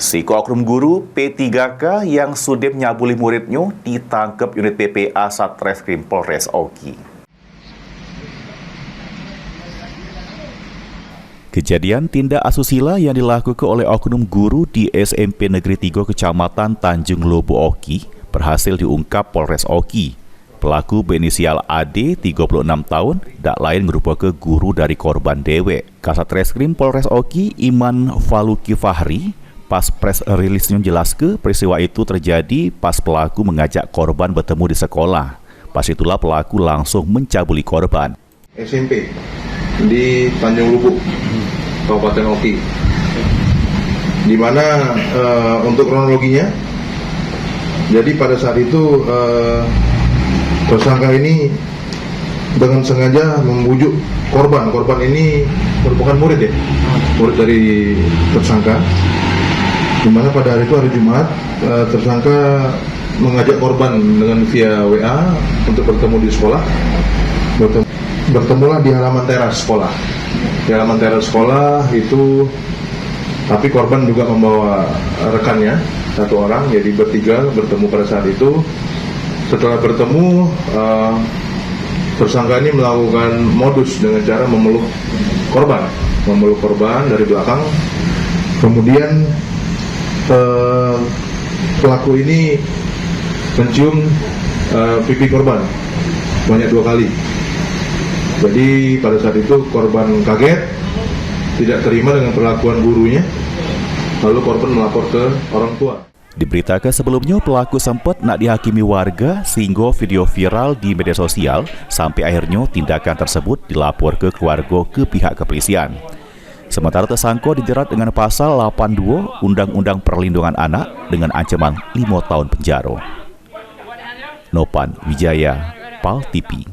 Oknum guru P3K yang sudah menyabuli muridnya ditangkap unit PPA Satreskrim Polres Oki. Kejadian tindak asusila yang dilakukan oleh oknum guru di SMP Negeri 3 Kecamatan Tanjung Lobo Oki berhasil diungkap Polres Oki. Pelaku berinisial AD, 36 tahun, tak lain merupakan guru dari korban dewek. Kasatreskrim Polres Oki, Iman Faluki Fahri, pas press release-nya jelaskan peristiwa itu terjadi pas pelaku mengajak korban bertemu di sekolah. Pas itulah pelaku langsung mencabuli korban. SMP di Tanjung Lobo, Kabupaten Oki, di mana untuk kronologinya, jadi pada saat itu tersangka ini dengan sengaja membujuk korban. Korban ini merupakan murid murid dari tersangka. Di mana pada hari itu, hari Jumat, tersangka mengajak korban dengan via WA untuk bertemu di sekolah. Bertemulah di halaman teras sekolah. Di halaman teras sekolah itu, tapi korban juga membawa rekannya, satu orang, jadi bertiga bertemu pada saat itu. Setelah bertemu, tersangka ini melakukan modus dengan cara memeluk korban dari belakang. Kemudian pelaku ini mencium pipi korban banyak 2 kali. Jadi pada saat itu korban kaget, tidak terima dengan perlakuan gurunya, lalu korban melapor ke orang tua. Diberitakan sebelumnya pelaku sempat nak dihakimi warga sehingga video viral di media sosial sampai akhirnya tindakan tersebut dilapor ke keluarga ke pihak kepolisian. Sementara tersangka dijerat dengan pasal 82 Undang-Undang Perlindungan Anak dengan ancaman 5 tahun penjara. Nopan Wijaya, PAL TV.